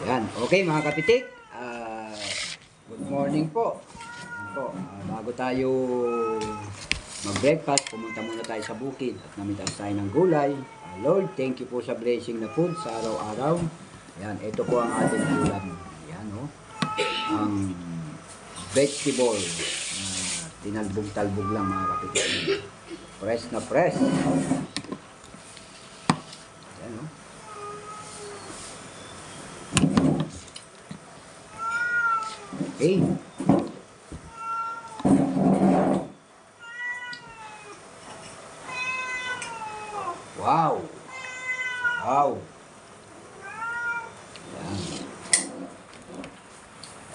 Yan. Okay mga kapitik. Good morning po. Yan po. Bago tayo mag-breakfast, pumunta muna tayo sa bukid at namitas tayo ng gulay. Lord, thank you po sa blessing na food sa araw-araw. Yan. Ito po ang ating ulam. Yan o. Ang vegetable. Tinalbog-talbog lang mga kapitik. Press na press. Yan o. Okay. Wow. Wow. Yan.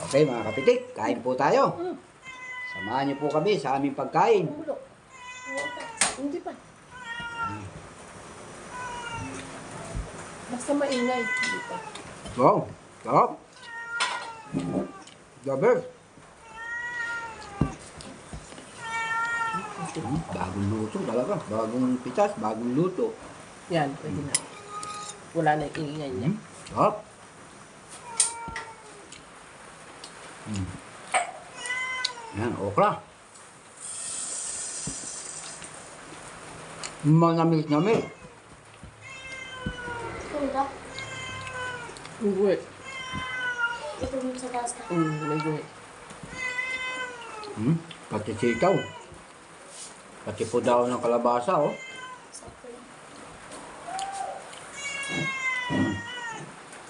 Okay mga kapitik, kain po tayo. Samahan niyo po kami sa aming pagkain. Hindi pa. Basta maingay. Hindi pa. Wow. Sarap. The best. Bagong luto talaga. Bagong pitas, bagong luto. Yan, pwede na. Wala na yung ingay niya. Sarap. Yan, okra. Manamit-namit. Kuya, Ang guwi. ito yung sa taas na. May guwi. Pati sitaw. Pati po daw ng kalabasa, oh. Sakto lang.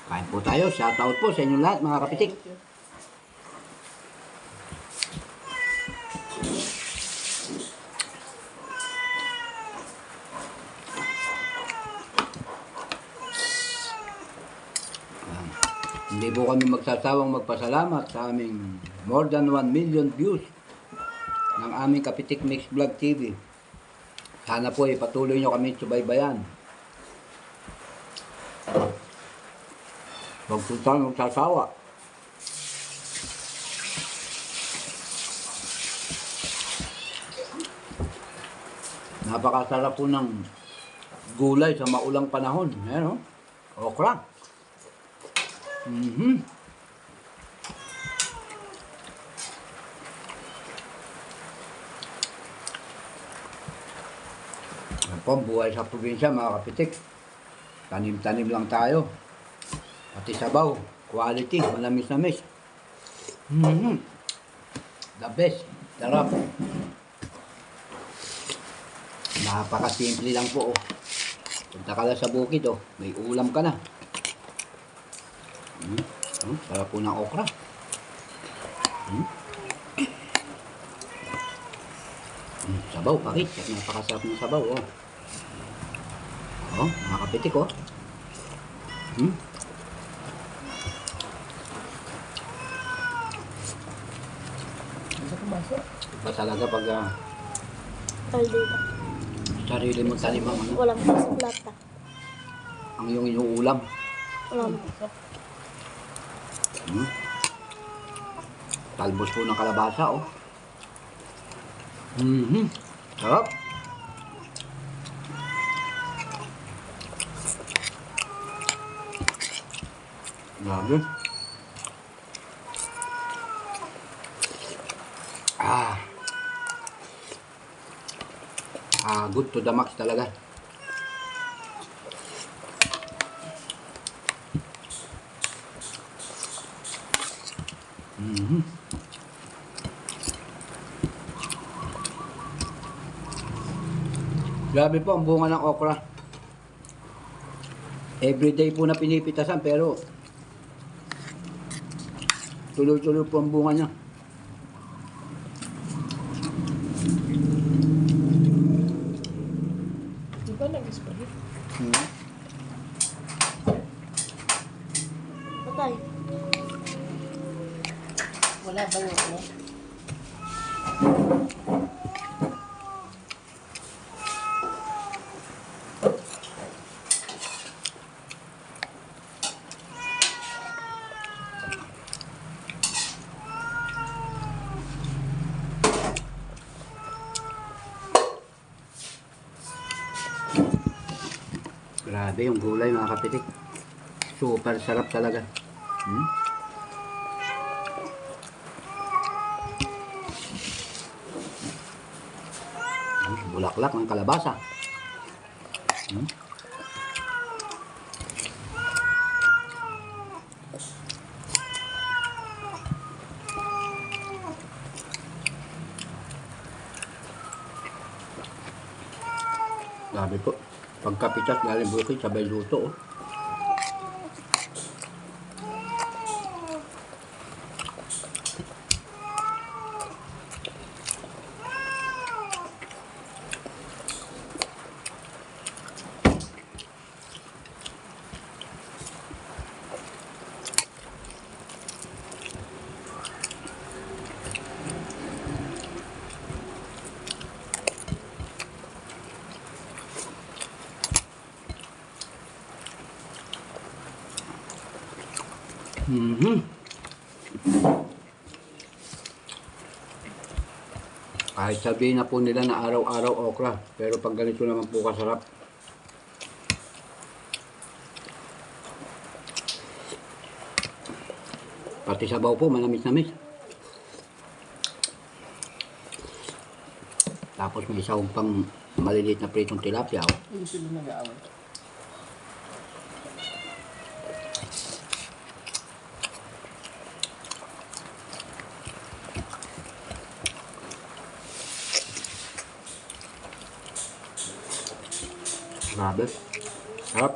Kain po tayo. Shoutout po sa inyo lahat, mga kapitik. Hindi po kami magsasawang magpasalamat sa aming more than 1 million views ng aming Kapitik Mix Vlog TV. Sana po ipatuloy nyo kami subaybayan. Huwag po tayo magsasawa. Napakasarap po ng gulay sa maulang panahon. Ayan, oh. Okra. Yan po, buhay sa probinsya mga kapitik. Tanim-tanim lang tayo. Pati sabaw, quality, manamis-namis. The best, sarap. Napakasimple lang po. Oh. Punta ka lang sa bukid, oh. May ulam ka na. Sarap po ng okra. Sabaw, pakit. Napakasarap ng sabaw, oh. Oh, mga kapitik, oh. Isa pumasok. Iba talaga pag Kaldita. sarili mong tanim ang ano, Walang pasok lata. ang iyong inuulam. Walang. Talbos po ng kalabasa, oh. Sarap. Grabe. Good to the max talaga. Grabe po ang bunga ng okra. Everyday po na pinipitasan pero tuloy-tuloy po ang bunga niya. Di ba nag-spray? Patay. Wala ba yung ano? Grabe yung gulay mga kapitik. Super sarap talaga. Hmm? Bulaklak ng kalabasa. Hmm? Sabi ko, pagkapitas galing bukid, sabay luto. Oh. Mhm. Kahit sabihin na po nila na araw-araw okra, pero pag ganito naman po kasarap. Pati sabaw po, manamis-namis. Tapos may isang pang maliliit na pritong tilapia. Oh. Hindi sila nag-aaway. Grabe. Sarap.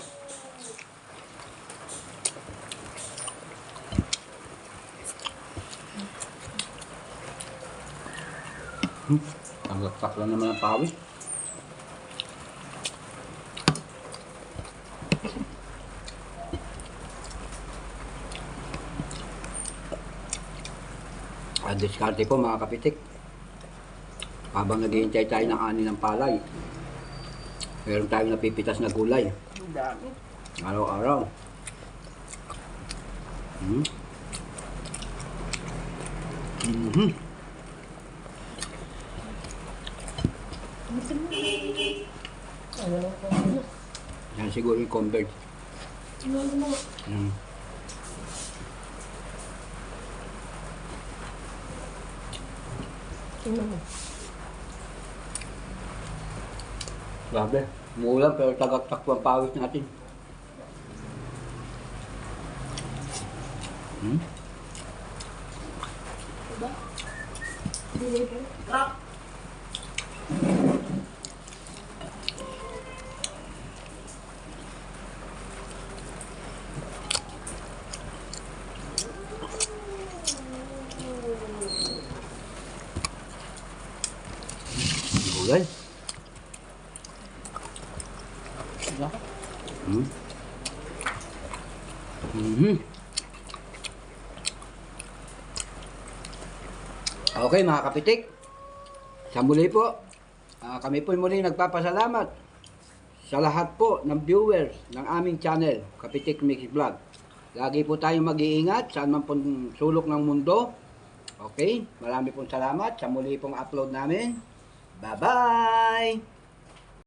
Ang laksak lang naman ang pawis. Diskarte po mga kapitik. Habang naghihintay tayo ng ani ng palay, meron tayong napipitas na gulay. Ang dami. Araw-araw. Hmm. Mhm. Ano po? Yan siguro yung convert. Hmm. Tingnan mo. Grabe. Umuulan pero tagaktak ang pawis natin. Hmm? Crap! Gulay. Diba? Hmm. Mhm. Okay mga kapitik. Sa muli po, kami po muli nagpapasalamat sa lahat po ng viewers ng aming channel, Kapitik Mix Vlog. Lagi po tayong mag-iingat saan man pong sulok ng mundo. Okay, marami pong salamat sa muli pong upload namin. Bye-bye!